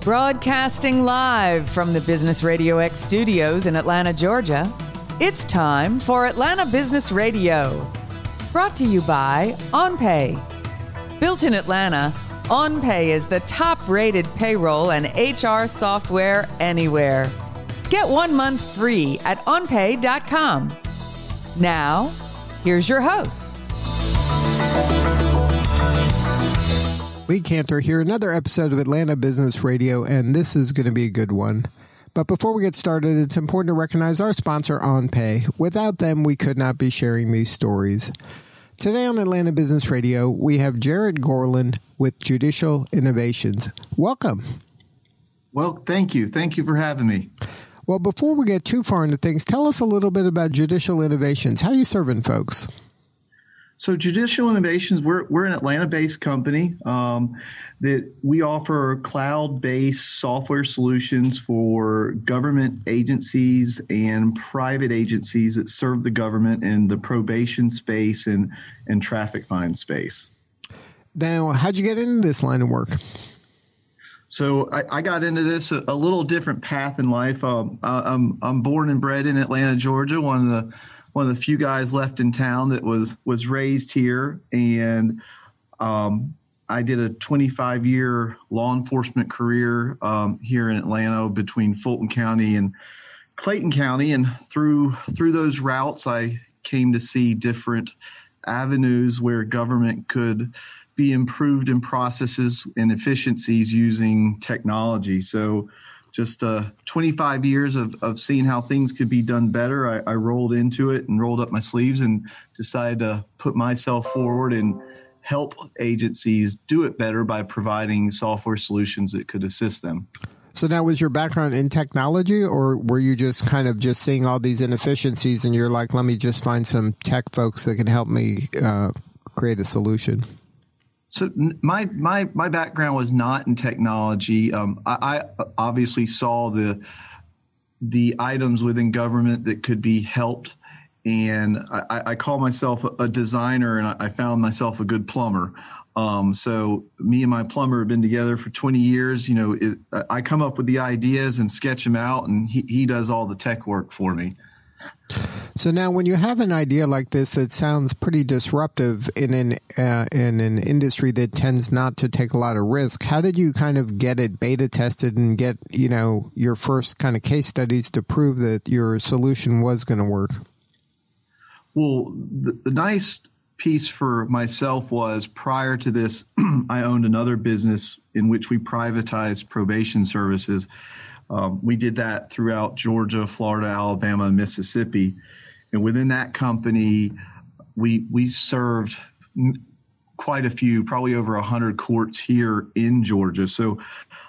Broadcasting live from the Business RadioX studios in Atlanta, Georgia, it's time for Atlanta Business Radio. Brought to you by OnPay. Built in Atlanta, OnPay is the top-rated payroll and HR software anywhere. Get 1 month free at onpay.com. Now, here's your host. Lee Cantor here, another episode of Atlanta Business Radio, and this is going to be a good one. But before we get started, it's important to recognize our sponsor, OnPay. Without them, we could not be sharing these stories. Today on Atlanta Business Radio, we have Jarrett Gorlin with Judicial Innovations. Welcome. Well, thank you. Thank you for having me. Well, before we get too far into things, tell us a little bit about Judicial Innovations. How are you serving folks? So Judicial Innovations, we're an Atlanta-based company that we offer cloud-based software solutions for government agencies and private agencies that serve the government in the probation space and traffic fine space. Now, how'd you get into this line of work? So I got into this a little different path in life. I'm born and bred in Atlanta, Georgia, one of the few guys left in town that was raised here. And I did a 25-year law enforcement career here in Atlanta between Fulton County and Clayton County. And through those routes, I came to see different avenues where government could be improved in processes and efficiencies using technology. So just 25 years of seeing how things could be done better. I rolled into it and rolled up my sleeves and decided to put myself forward and help agencies do it better by providing software solutions that could assist them. So now, was your background in technology, or were you just kind of just seeing all these inefficiencies and you're like, let me just find some tech folks that can help me create a solution? So my background was not in technology. I obviously saw the items within government that could be helped, and I call myself a designer, and I found myself a good plumber. So me and my plumber have been together for 20 years. You know, I come up with the ideas and sketch them out, and he does all the tech work for me. So now, when you have an idea like this that sounds pretty disruptive in an industry that tends not to take a lot of risk, how did you kind of get it beta tested and get, you know, your first kind of case studies to prove that your solution was going to work? Well, the nice piece for myself was, prior to this, I owned another business in which we privatized probation services. We did that throughout Georgia, Florida, Alabama, and Mississippi. And within that company, we served quite a few, probably over 100 courts here in Georgia. So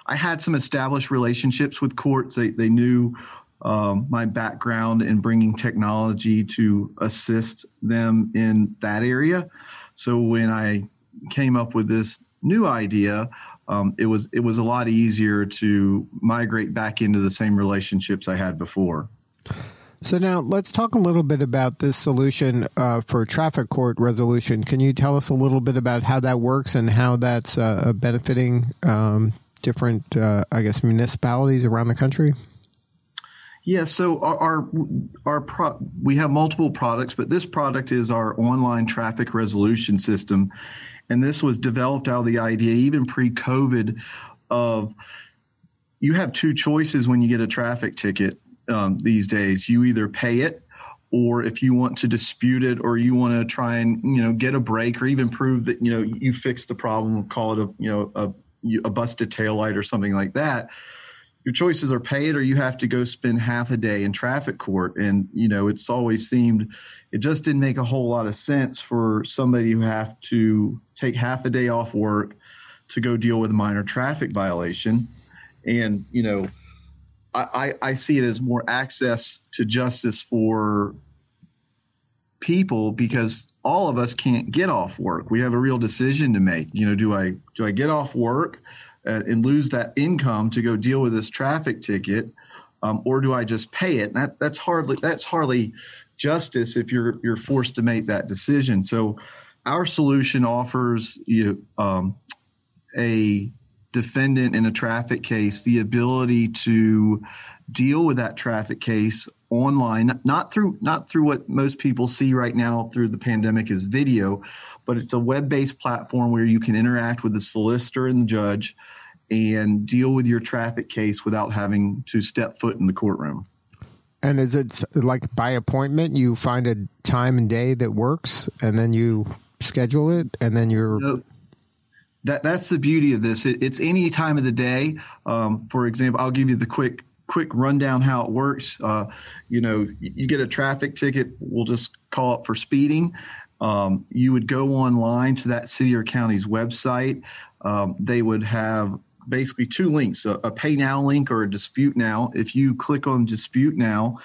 I had some established relationships with courts. They knew my background in bringing technology to assist them in that area. So when I came up with this new idea, it was a lot easier to migrate back into the same relationships I had before. So now let's talk a little bit about this solution for traffic court resolution. Can you tell us a little bit about how that works and how that's benefiting different, municipalities around the country? Yeah, so we have multiple products, but this product is our online traffic resolution system. And this was developed out of the idea, even pre-COVID, of you have two choices when you get a traffic ticket these days. You either pay it, or if you want to dispute it, or you want to try and, you know, get a break, or even prove that, you know, you fixed the problem, call it a busted taillight or something like that. Your choices are pay it, or you have to go spend half a day in traffic court. And, you know, it's always seemed it just didn't make a whole lot of sense for somebody who have to take half a day off work to go deal with a minor traffic violation. And, you know, I see it as more access to justice for people, because all of us can't get off work. We have a real decision to make. You know, do I get off work and lose that income to go deal with this traffic ticket, or do I just pay it? And that's hardly justice if you're forced to make that decision. So our solution offers you a defendant in a traffic case the ability to deal with that traffic case online, not through what most people see right now through the pandemic is video, but it's a web-based platform where you can interact with the solicitor and the judge and deal with your traffic case without having to step foot in the courtroom. And is it like by appointment? You find a time and day that works, and then you schedule it, and then you're... No, that's the beauty of this. It's any time of the day. For example, I'll give you the quick rundown how it works. You get a traffic ticket. We'll just call it for speeding. You would go online to that city or county's website. They would have basically two links, a pay now link or a dispute now. If you click on dispute now,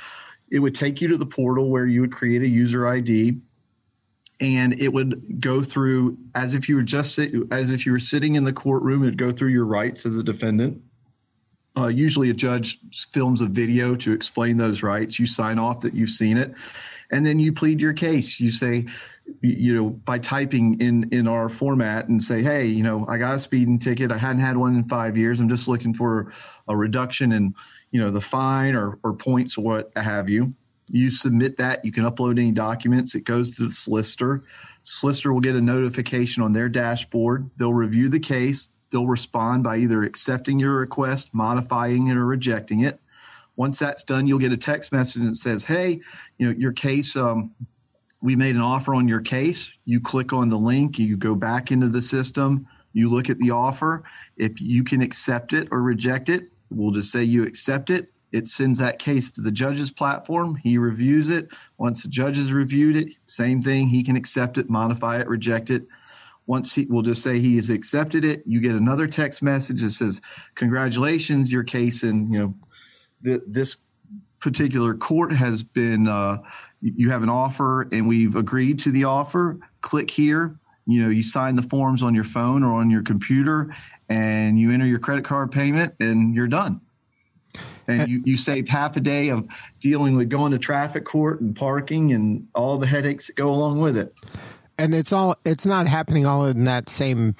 it would take you to the portal where you would create a user ID, and it would go through as if you were sitting in the courtroom. It'd go through your rights as a defendant. Usually a judge films a video to explain those rights. You sign off that you've seen it, and then you plead your case. You say, by typing in our format and say, hey, I got a speeding ticket. I hadn't had one in 5 years. I'm just looking for a reduction in, the fine or points or what have you. You submit that. You can upload any documents. It goes to the solicitor. Solicitor will get a notification on their dashboard. They'll review the case. They'll respond by either accepting your request, modifying it, or rejecting it. Once that's done, you'll get a text message that says, hey, your case, we made an offer on your case. You click on the link, you go back into the system, you look at the offer. If you can accept it or reject it, we'll just say you accept it. It sends that case to the judge's platform. He reviews it. Once the judge has reviewed it, same thing. He can accept it, modify it, reject it. We'll just say he has accepted it. You get another text message that says, congratulations, your case in this particular court has been, you have an offer and we've agreed to the offer. Click here. You sign the forms on your phone or on your computer, and you enter your credit card payment, and you're done. And you saved half a day of dealing with going to traffic court and parking and all the headaches that go along with it. And it's not happening all in that same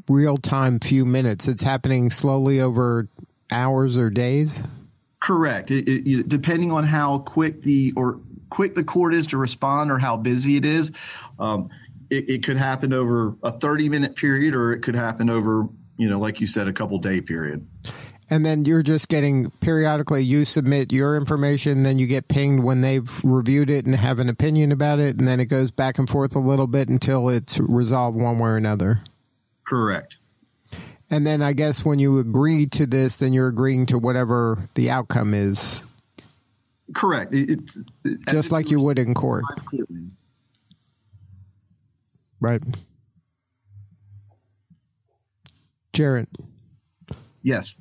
real time few minutes. It's happening slowly over hours or days. Correct. Depending on how quick the court is to respond or how busy it is, it could happen over a 30-minute period, or it could happen over, like you said, a couple-day period. And then you're just getting periodically, you submit your information, then you get pinged when they've reviewed it and have an opinion about it, and then it goes back and forth a little bit until it's resolved one way or another. Correct. And then I guess when you agree to this, then you're agreeing to whatever the outcome is. Correct. Just like you would in court. Right. Jarrett. Yes.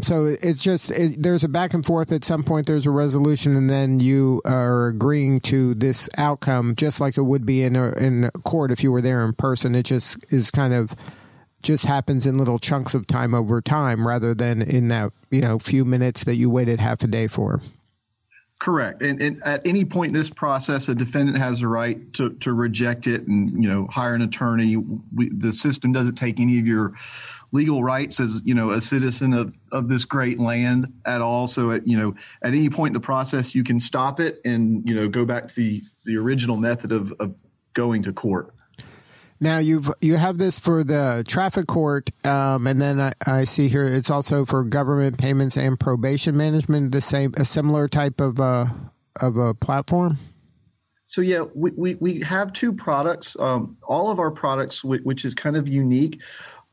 So it's just there's a back and forth. At some point, there's a resolution, and then you are agreeing to this outcome, just like it would be in a court if you were there in person. It just is just happens in little chunks of time over time, rather than in that few minutes that you waited half a day for. Correct. And at any point in this process, a defendant has the right to reject it and hire an attorney. The system doesn't take any of your legal rights as a citizen of this great land at all. So at any point in the process, you can stop it and go back to the original method of going to court. Now you have this for the traffic court, and then I see here it's also for government payments and probation management. A similar type of a platform. So yeah, we have two products. All of our products, which is kind of unique.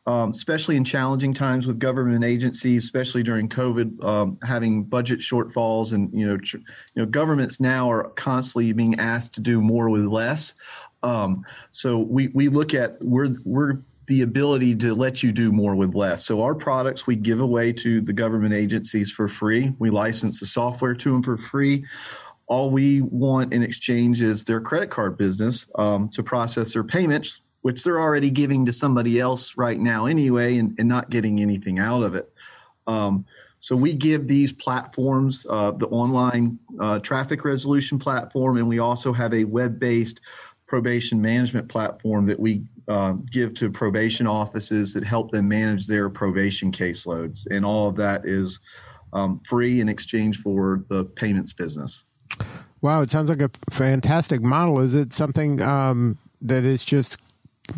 Especially in challenging times with government agencies, especially during COVID, having budget shortfalls, and governments now are constantly being asked to do more with less. So we look at we're the ability to let you do more with less. So our products we give away to the government agencies for free. We license the software to them for free. All we want in exchange is their credit card business to process their payments, which they're already giving to somebody else right now anyway, and not getting anything out of it. So we give these platforms, the online traffic resolution platform, and we also have a web-based probation management platform that we give to probation offices that help them manage their probation caseloads. And all of that is free in exchange for the payments business. Wow, it sounds like a fantastic model. Is it something that is just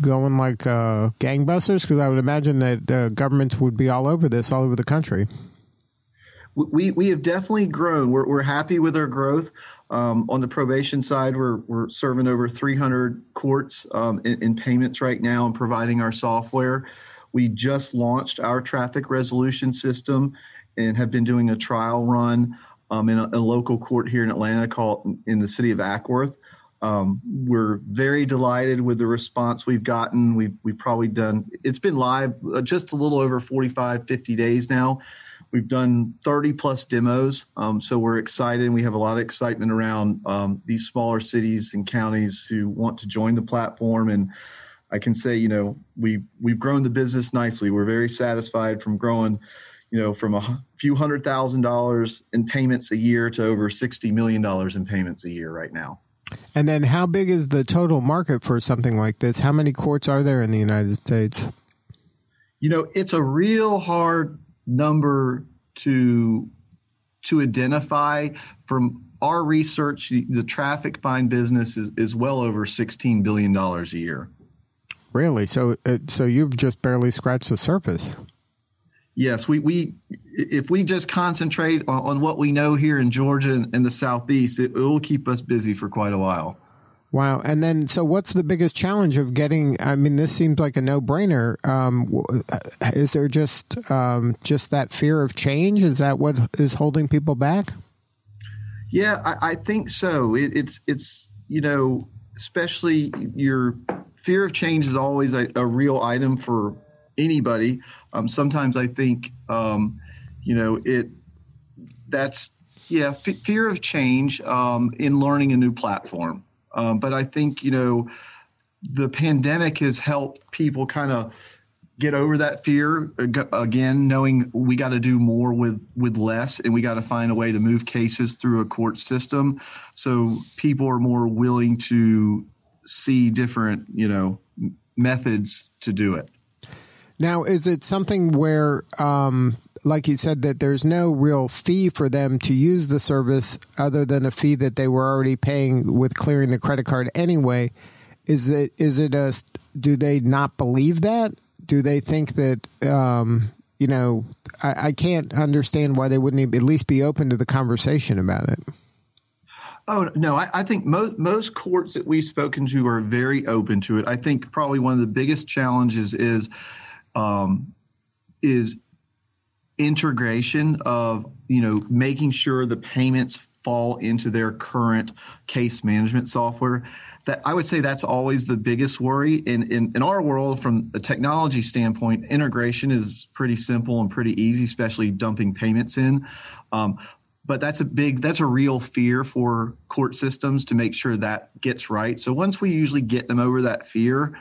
going like gangbusters? Because I would imagine that governments would be all over this, all over the country. We have definitely grown. We're happy with our growth. On the probation side, we're serving over 300 courts in payments right now and providing our software. We just launched our traffic resolution system and have been doing a trial run in a local court here in Atlanta called in the city of Ackworth. We're very delighted with the response we've gotten. We've probably done, it's been live just a little over 45, 50 days now. We've done 30 plus demos. So we're excited. We have a lot of excitement around these smaller cities and counties who want to join the platform. And I can say, we've grown the business nicely. We're very satisfied from growing, from a few $100,000 in payments a year to over $60 million in payments a year right now. And then how big is the total market for something like this? How many courts are there in the United States? It's a real hard number to identify. From our research, the traffic fine business is well over $16 billion a year. Really? So you've just barely scratched the surface. Yes, if we just concentrate on what we know here in Georgia and the Southeast, it will keep us busy for quite a while. Wow. And then, so what's the biggest challenge of getting, this seems like a no-brainer. Is there just that fear of change? Is that what is holding people back? Yeah, I think so. It's especially your fear of change is always a real item for anybody. Sometimes I think, fear of change in learning a new platform. But I think, the pandemic has helped people kind of get over that fear again, knowing we got to do more with less, and we got to find a way to move cases through a court system. So people are more willing to see different, methods to do it. Now, is it something where, like you said, that there's no real fee for them to use the service other than a fee that they were already paying with clearing the credit card anyway? Do they not believe that? Do they think that, I can't understand why they wouldn't at least be open to the conversation about it. Oh, no, I think most courts that we've spoken to are very open to it. I think probably one of the biggest challenges is integration of, making sure the payments fall into their current case management software. That I would say that's always the biggest worry. In our world, from a technology standpoint, integration is pretty simple and pretty easy, especially dumping payments in. But that's a real fear for court systems to make sure that gets right. So once we usually get them over that fear,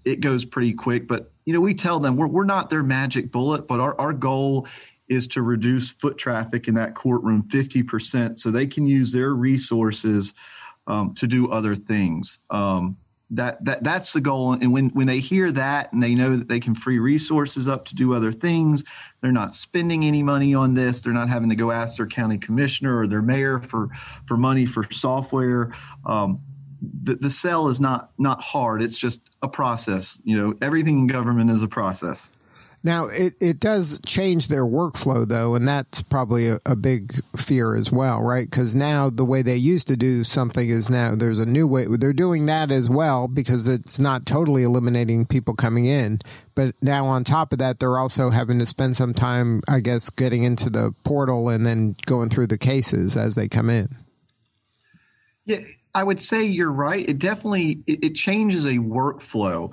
it goes pretty quick. But, we tell them we're not their magic bullet, but our goal is to reduce foot traffic in that courtroom 50% so they can use their resources to do other things. That's the goal. And when they hear that and they know that they can free resources up to do other things, they're not spending any money on this. They're not having to go ask their county commissioner or their mayor for money for software. The sell is not hard. It's just a process. Everything in government is a process. Now, it does change their workflow, though, and that's probably a big fear as well, right? Because now the way they used to do something is now there's a new way. They're doing that as well because it's not totally eliminating people coming in. But now on top of that, they're also having to spend some time, I guess, getting into the portal and then going through the cases as they come in. Yeah, I would say you're right. It definitely it changes a workflow.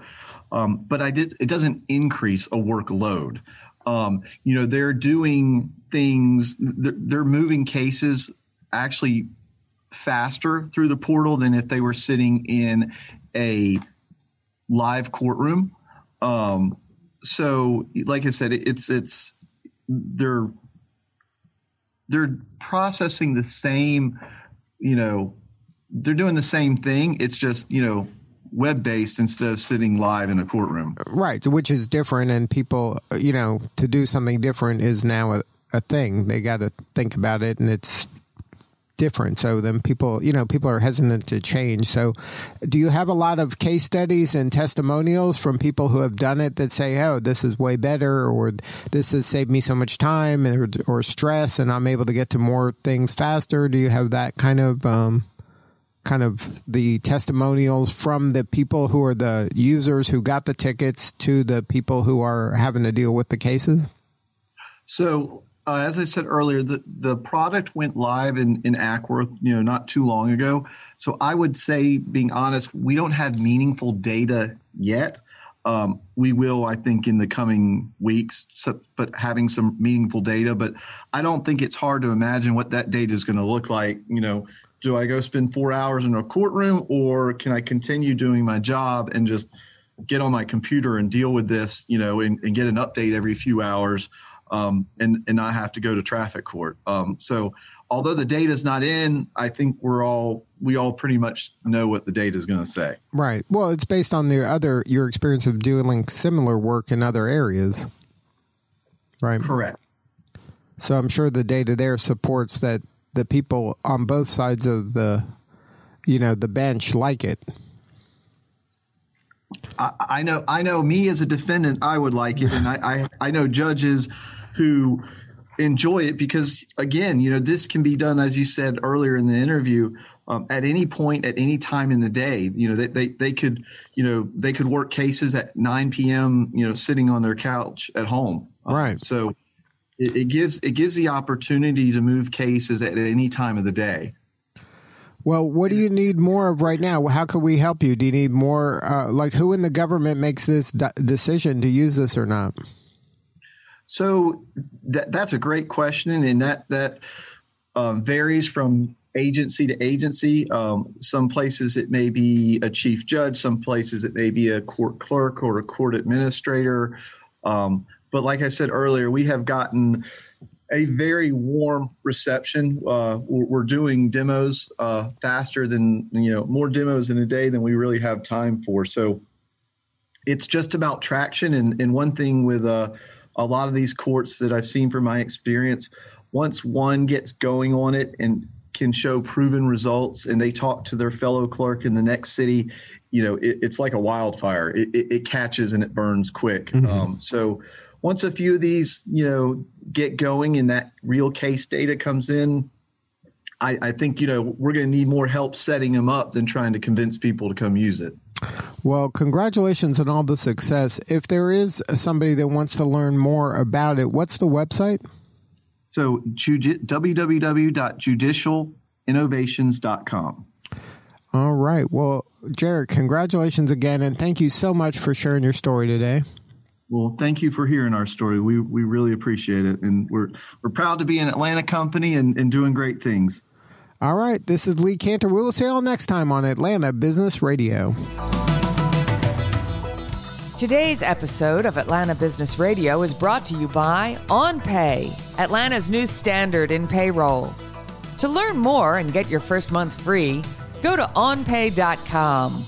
But it doesn't increase a workload. They're doing things, they're moving cases actually faster through the portal than if they were sitting in a live courtroom. So like I said, they're processing the same, they're doing the same thing. It's just, web-based instead of sitting live in a courtroom. Right, which is different, and people, to do something different is now a thing. They got to think about it, and it's different. So then people are hesitant to change. So do you have a lot of case studies and testimonials from people who have done it that say, oh, this is way better, or this has saved me so much time or stress, and I'm able to get to more things faster? Do you have that kind of the testimonials from the people who are the users who got the tickets to the people who are having to deal with the cases? So as I said earlier, the product went live in Ackworth, not too long ago. So I would say, being honest, we don't have meaningful data yet. We will, I think, in the coming weeks, but having some meaningful data. But I don't think it's hard to imagine what that data is going to look like. Do I go spend 4 hours in a courtroom, or can I continue doing my job and just get on my computer and deal with this, and get an update every few hours? And not have to go to traffic court. So although the data is not in, I think we all pretty much know what the data is going to say. Right. Well, it's based on your experience of doing similar work in other areas. Right. Correct. So I'm sure the data there supports that the people on both sides of the bench like it. I know me as a defendant, I would like it. And I know judges who enjoy it because, again, this can be done, as you said earlier in the interview, at any point, at any time in the day. They could work cases at 9 p.m., sitting on their couch at home. Right. So it gives the opportunity to move cases at any time of the day. Well, what do you need more of right now? How can we help you? Do you need more, who in the government makes this decision to use this or not? So that's a great question, and that varies from agency to agency. Some places it may be a chief judge, some places it may be a court clerk or a court administrator. But like I said earlier, we have gotten a very warm reception. We're doing demos faster than, more demos in a day than we really have time for. So it's just about traction. And one thing with a lot of these courts that I've seen from my experience, once one gets going on it and can show proven results and they talk to their fellow clerk in the next city, it's like a wildfire. It catches and it burns quick. Mm-hmm. So once a few of these, get going and that real case data comes in, I think, we're going to need more help setting them up than trying to convince people to come use it. Well, congratulations on all the success. If there is somebody that wants to learn more about it, what's the website? So www.judicialinnovations.com. All right. Well, Jarrett, congratulations again, and thank you so much for sharing your story today. Well, thank you for hearing our story. We really appreciate it, and we're proud to be an Atlanta company and doing great things. All right. This is Lee Cantor. We will see you all next time on Atlanta Business Radio. Today's episode of Atlanta Business Radio is brought to you by OnPay, Atlanta's new standard in payroll. To learn more and get your first month free, go to onpay.com.